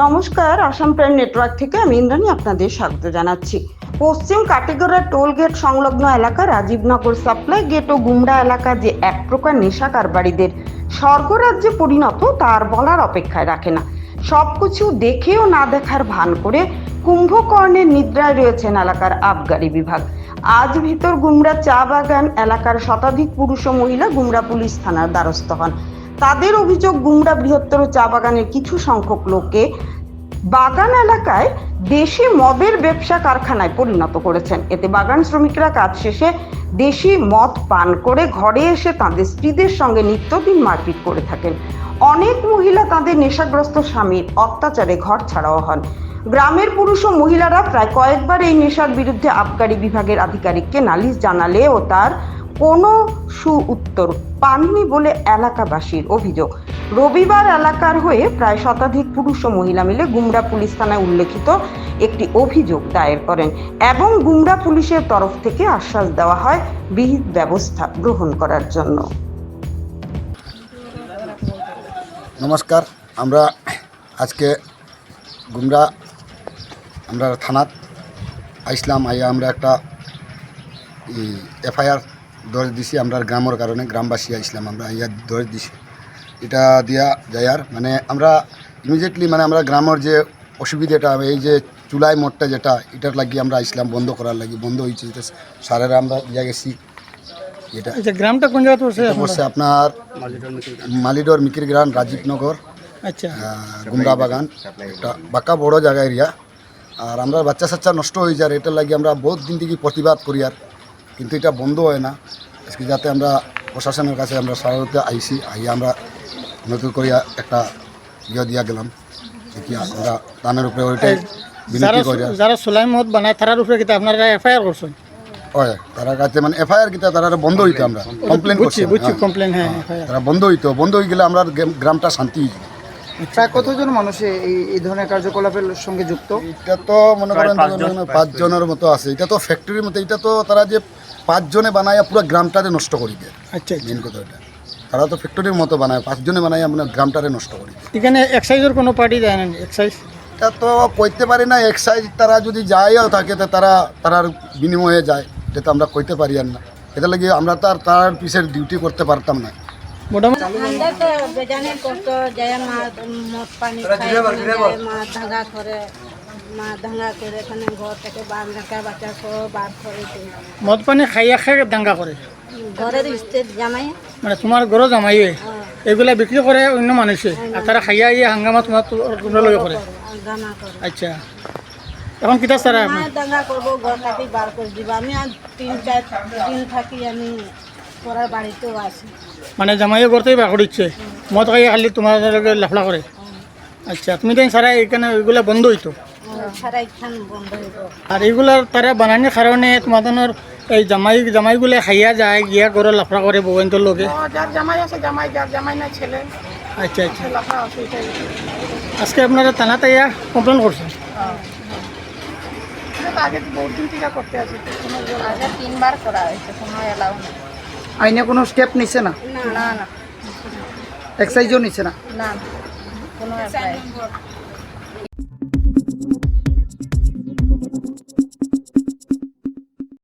নমস্কার, Assam prime network থেকে আমি ইন্দ্রাণী আপনাদের স্বাগত জানাচ্ছি। পশ্চিম কাটিগড়া টোল গেট সংলগ্ন এলাকা রাজীবনগর সাপ্লাই গেট ও গুমরা এলাকা যে এক প্রকার নেশা কারবারিদের স্বর্গরাজ্যে পরিণত তার বলার অপেক্ষায় রাখে না। সবকিছু দেখেও না দেখার ভান করে কুম্ভকর্ণের নিদ্রায় রয়েছেন এলাকার আবগারি বিভাগ। আজ ভিতর গুমরা চা বাগান এলাকার শতাধিক পুরুষ ও মহিলা গুমরা পুলিশ থানার দ্বারস্থ হন। তাদের অভিযোগ, গুমরা বৃহত্তর চা বাগানের কিছু সংখ্যক লোককে বাগান এলাকায় দেশি মদের ব্যবসা কারখানায় পরিণত করেছেন। এতে বাগান শ্রমিকরা কাজ শেষে দেশি মদ পান করে ঘরে এসে তাদের স্ত্রীদের সঙ্গে নিত্যদিন মারপিট করে থাকেন। অনেক মহিলা তাদের নেশাগ্রস্ত স্বামীর অত্যাচারে ঘর ছাড়াও হন। গ্রামের পুরুষ ও মহিলারা প্রায় কয়েকবার এই নেশার বিরুদ্ধে আবগারি বিভাগের আধিকারিককে নালিশ জানালেও তার কোনো উত্তর পাননি বলে এলাকাবাসীর অভিযোগ। রবিবার এলাকার হয়ে প্রায় শতাধিক পুরুষ ও মহিলা মিলে গুমরা পুলিশ থানায় উল্লেখিত একটি অভিযোগ দায়ের করেন এবং গুমরা পুলিশের তরফ থেকে আশ্বাস দেওয়া হয় বিহিত ব্যবস্থা গ্রহণ করার জন্য। নমস্কার, আমরা আজকে গুমরা আমরা থানাত আইসলাম। আইয়া আমরা একটা এফআইআর দর্জ দিছি। আমরা গ্রামের কারণে গ্রামবাসী আইসলাম, আমরা আইয়া দর্জ দিছি। এটা দিয়া যায়ার মানে আমরা ইমিডিয়েটলি মানে আমরা গ্রামের যে অসুবিধাটা, এই যে চুলাই মোড়টা যেটা, এটার লাগি আমরা আইসলাম বন্ধ করার লাগি। বন্ধ হয়েছে, সারেরা আমরা দিয়া গেছি। এটা গ্রামটা কোন জায়গা পড়ছে? আপনার মালিডোর মিকির গ্রাম, রাজীবনগর, আচ্ছা, গুমরা বাগান, একটা বাঁকা বড় জায়গা এরিয়া। আর আমরা বাচ্চা সাচ্চা নষ্ট হয়ে যায়, এটার লাগে আমরা বহুত দিন থেকে প্রতিবাদ করি, আর কিন্তু এটা বন্ধ হয় না। আজকে যাতে আমরা প্রশাসনের কাছে আমরা সারাতে আইসি, আইয়া আমরা নতুন করিয়া একটা দিয়া গেলাম দেখি আমরা দানের উপরে ওইটাই বিনতি করিয়া। যারা সোলাই মদ বানায় তারার উপরে কিন্তু আপনারা এফআইআর করছেন? হয়, তারা কাছে মানে এফআইআর কিতা তারা বন্ধ হইতো, আমরা কমপ্লেন করছি। কমপ্লেন, হ্যাঁ, তারা বন্ধ হইতো, বন্ধ হয়ে গেলে আমরা গ্রামটা শান্তি। প্রায় কতজন মানুষ এই ধরনের কার্যকলাপের সঙ্গে যুক্ত? এটা তো মনে করেন 5 জনের মতো আছে। এটা তো ফ্যাক্টরির মতো, এটা তো তারা যে 5 জনে বানায় পুরো গ্রামটারে নষ্ট করি দেয়। আচ্ছা, মেন কথা এটা, তারা তো ফ্যাক্টরির মতো বানায়, 5 জনে বানায় আমরা গ্রামটারে নষ্ট করি দেয়। এখানে এক্সাইজের কোনো পার্টি যায় না? এক্সাইজ এটা তো কইতে পারি না। এক্সাইজ তারা যদি যায়ও থাকে তো তারার বিনিময়ে যায়, এটা তো আমরা কইতে পারি আর না। এটা লাগে আমরা তো আর তার পিছের ডিউটি করতে পারতাম না। মোটামুটি আমরা তো বেজানের কষ্ট যায়, মদ পানি খায়, মা ধাঙ্গা করে এখানে ঘর থেকে বাচ্চা সহ বার করে মদ পানি খাইয়া দাঙ্গা করে ঘরের স্টেট জামাই, মানে তোমার ঘরও জামাই এগুলা বিক্রি করে অন্য মানুষে, আর তারা খাইয়া ইয়ে হাঙ্গামা তোমরা লগে করে। দাঙ্গা করে। আচ্ছা, এখন কিতা স্যার দাঙ্গা করবো, ঘর কাটি বার করে দিব। আমি আর 3-4 দিন থাকি, আমি পড়ার বাড়িতেও আসি। মানে জামাইয়ে করতেই বা করিচ্ছে, মদ খাইয়া খালি তোমার লাফলা করে। আচ্ছা, তুমি দেন সারা এখানে ওইগুলা বন্ধ হইতো? সারা এখান বন্ধ হইব। আর এইগুলার তারা বানানোর কারণে তোমাদের এই জামাইগুলো খাইয়া যায়, গিয়া করে লাফড়া করে বউয়ের লোকে। যার জামাই আছে জামাই, যার জামাই না ছেলে। আচ্ছা আচ্ছা, আজকে আপনারা থানাতে কমপ্লেন করছেন? আগে বহুত দিন থেকে করতে আছে, আগে 3 বার করা হয়েছে, কোনো এলাও না। আইনে কোনো স্টেপ নিছে না? না না, এক্সাইজও নিছে না? না কোনো